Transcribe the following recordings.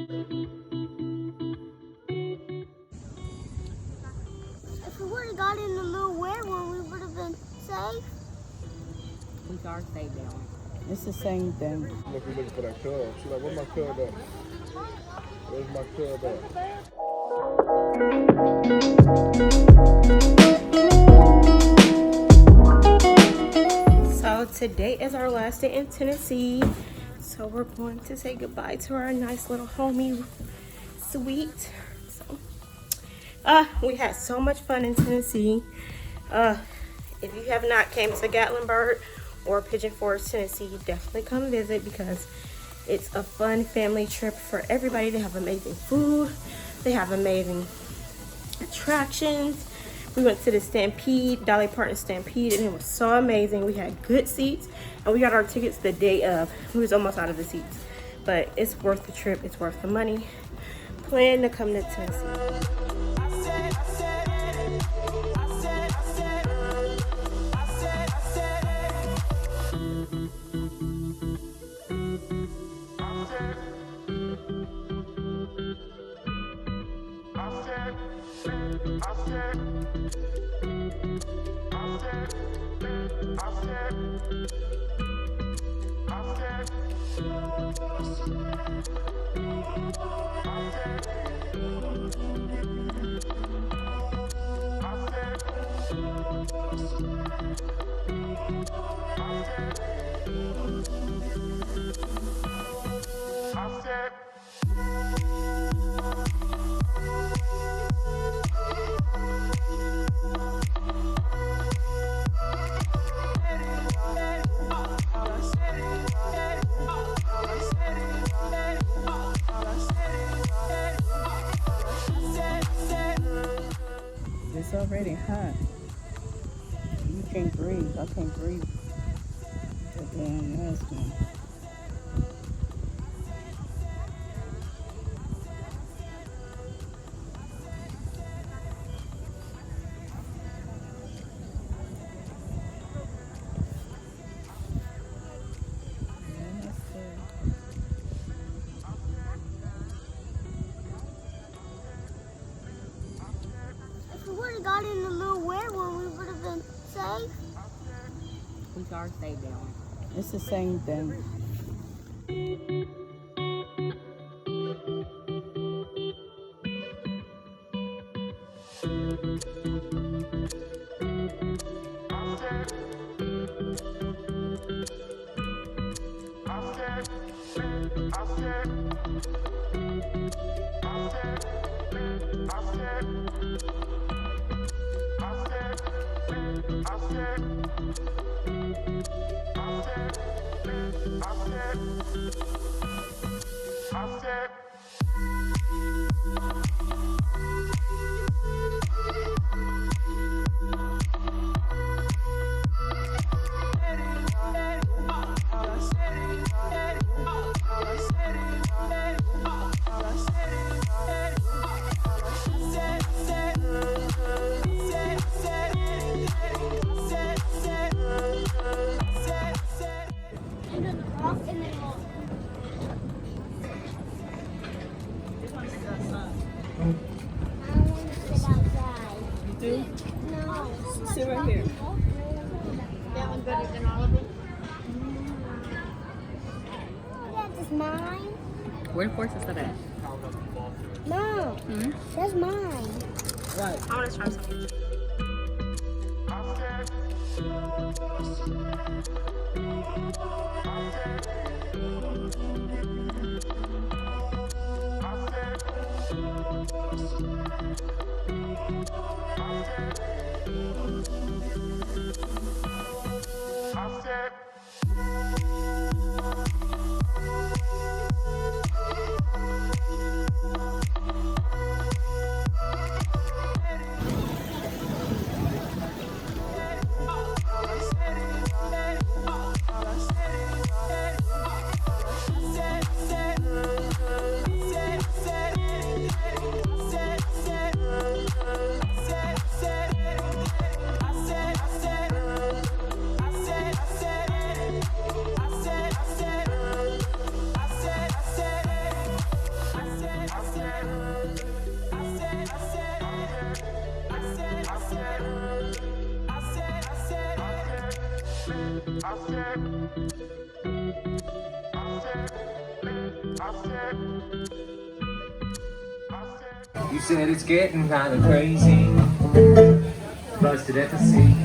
If we would have got in the little weird one, we would have been safe. We are safe now. It's the same thing. Look, we're looking for that cub. She's like, where's my cub at? Where's my cub at? So today is our last day in Tennessee. So we're going to say goodbye to our nice little homey suite. So, we had so much fun in Tennessee. If you have not came to Gatlinburg or Pigeon Forge, Tennessee, definitely come visit because it's a fun family trip for everybody. They have amazing food. They have amazing attractions. We went to the Stampede, Dolly Parton Stampede, and it was so amazing. We had good seats, and we got our tickets the day of. We was almost out of the seats, but it's worth the trip. It's worth the money. Plan to come to Tennessee. It's already hot. You can't breathe. I can't breathe. That damn mask on. If we would have got in the little weird one, we would have been safe. We are safe now. It's the same thing. Sit right here. That one's better than all of them. That's mine. Where the horse is that at? No, that's mine. Right. I want to try something. You said it's getting kinda crazy. Busted at the sea.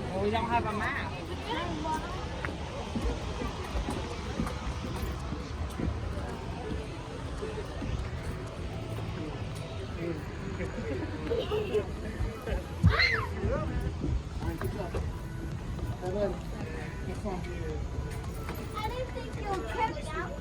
Well, we don't have a map. I didn't think you'll catch it out.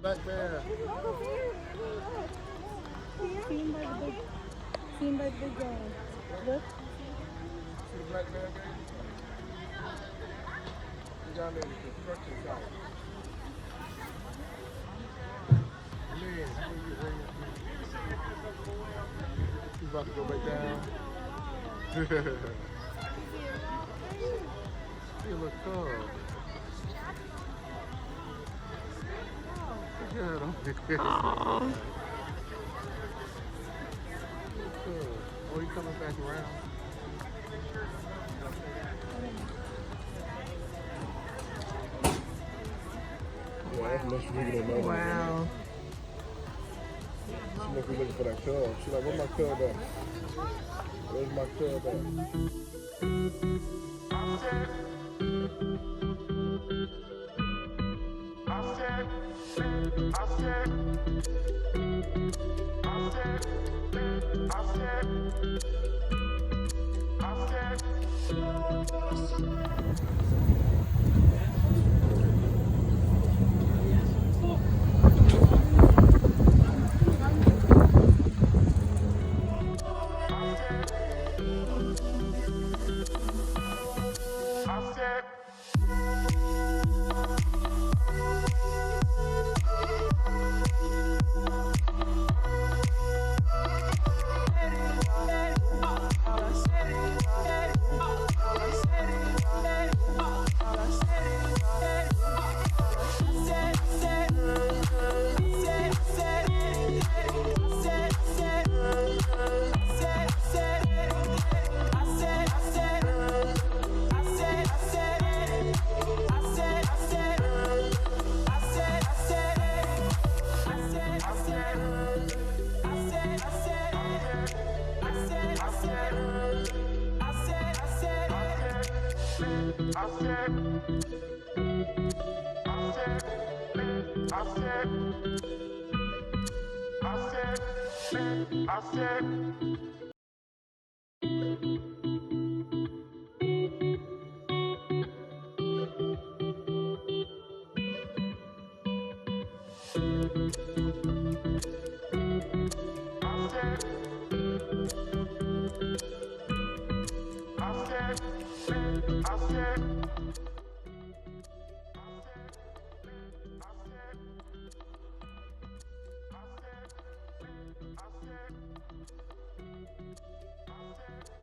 Back there. Seen by the big guy. Look. See the black man, baby? He's down there in the construction site. Man, he's about to go back down. See a little cub. Look at him. Aww. Oh, he's coming back around. Yeah, that's much bigger than mine. Wow. She must be looking for that cub. She's like, where's my cub at? Where's my cub at?